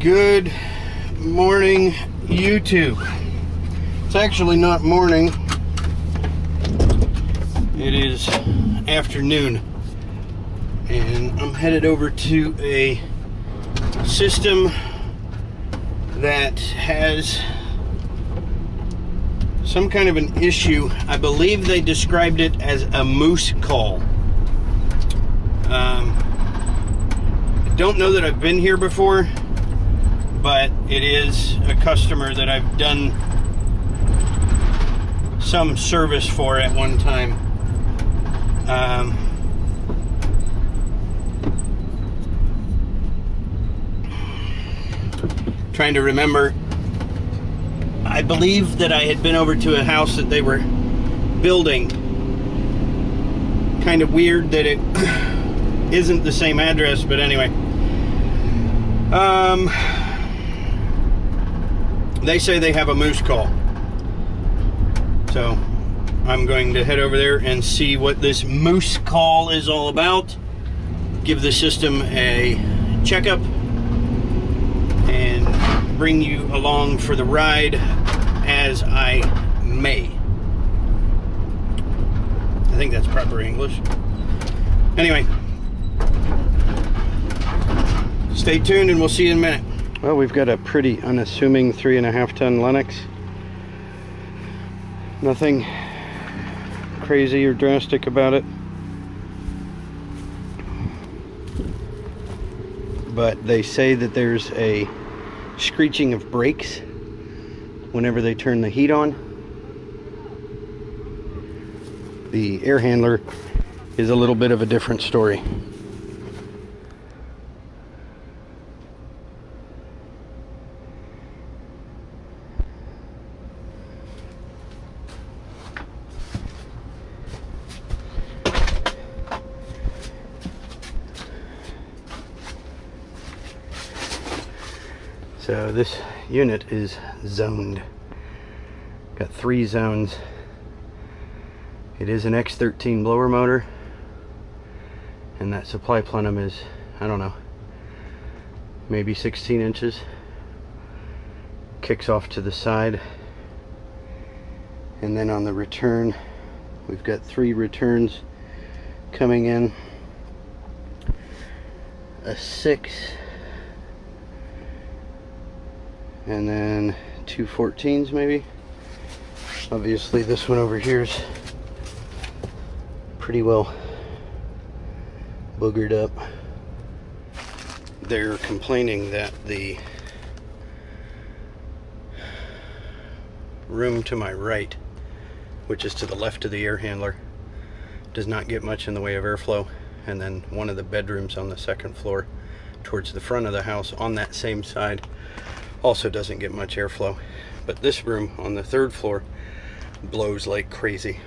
Good morning, YouTube. It's actually not morning. It is afternoon. And I'm headed over to a system that has some kind of an issue. I believe they described it as a moose call. I don't know that I've been here before, but it is a customer that I've done some service for at one time. Trying to remember. I believe that I had been over to a house that they were building. Kind of weird that it isn't the same address, but anyway. They say they have a moose call. So I'm going to head over there and see what this moose call is all about. Give the system a checkup and bring you along for the ride as I may. I think that's proper English. Anyway, stay tuned and we'll see you in a minute. Well, we've got a pretty unassuming 3.5 ton Lennox. Nothing crazy or drastic about it. But they say that there's a screeching of brakes whenever they turn the heat on. The air handler is a little bit of a different story. So this unit is zoned. Got 3 zones. It is an X13 blower motor, and that supply plenum is, I don't know, maybe 16 inches. Kicks off to the side, and then on the return we've got 3 returns coming in, a 6, and then 2 14s maybe. Obviously this one over here is pretty well boogered up. They're complaining that the room to my right, which is to the left of the air handler, does not get much in the way of airflow, and then one of the bedrooms on the 2nd floor towards the front of the house on that same side also doesn't get much airflow. But this room on the 3rd floor blows like crazy.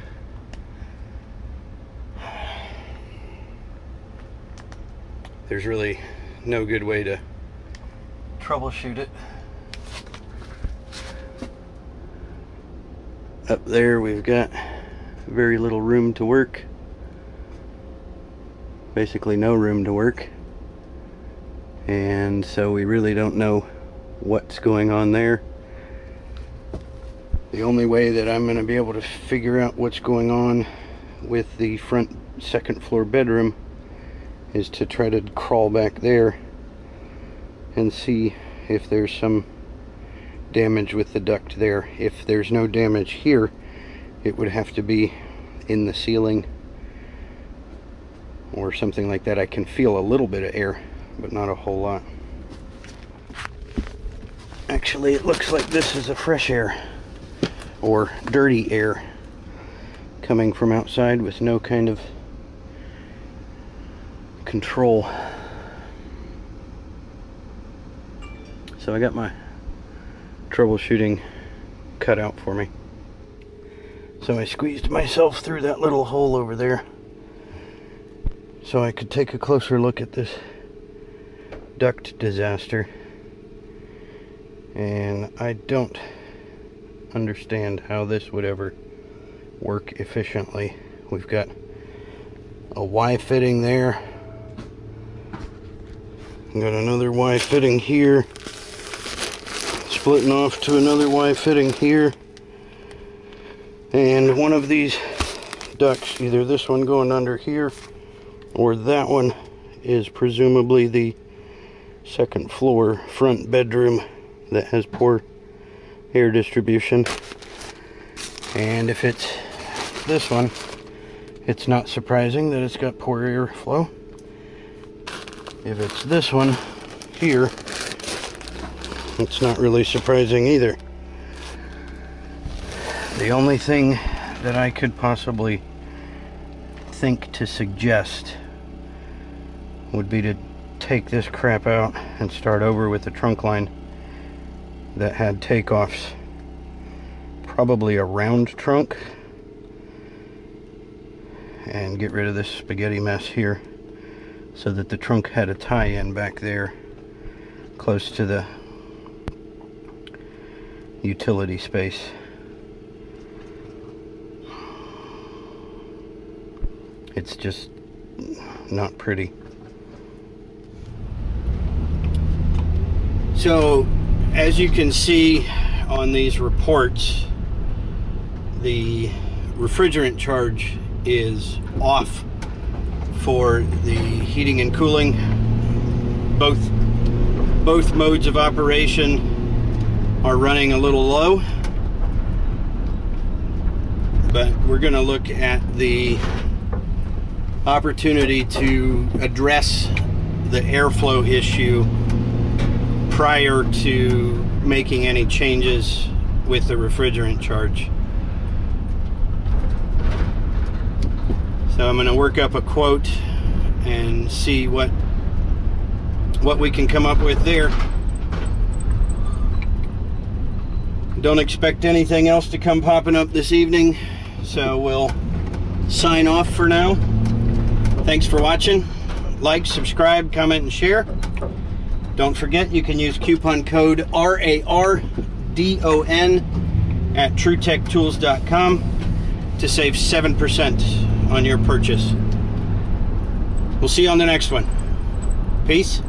There's really no good way to troubleshoot it. Up there we've got very little room to work. Basically no room to work. And so we really don't know what's going on there. The only way that I'm going to be able to figure out what's going on with the front 2nd floor bedroom is to try to crawl back there and see if there's some damage with the duct there. If there's no damage here, it would have to be in the ceiling or something like that. I can feel a little bit of air, but not a whole lot. Actually, it looks like this is a fresh air or dirty air coming from outside with no kind of control. So I got my troubleshooting cut out for me. So I squeezed myself through that little hole over there so I could take a closer look at this duct disaster. And I don't understand how this would ever work efficiently. We've got a Y fitting there. Got another Y fitting here. splitting off to another Y fitting here. And one of these ducts, either this one going under here or that one, is presumably the second floor front bedroom that has poor air distribution. And if it's this one, it's not surprising that it's got poor airflow. If it's this one here, it's not really surprising either. The only thing that I could possibly think to suggest would be to take this crap out and start over with the trunk line that had takeoffs, probably a round trunk, and get rid of this spaghetti mess here so that the trunk had a tie-in back there close to the utility space. It's just not pretty. So, as you can see on these reports, the refrigerant charge is off for the heating and cooling. Both modes of operation are running a little low, but we're going to look at the opportunity to address the airflow issue prior to making any changes with the refrigerant charge. So I'm going to work up a quote and see what we can come up with there. Don't expect anything else to come popping up this evening, so we'll sign off for now. Thanks for watching. Like, subscribe, comment, and share. Don't forget, you can use coupon code RARDON at TrueTechTools.com to save 7% on your purchase. We'll see you on the next one. Peace.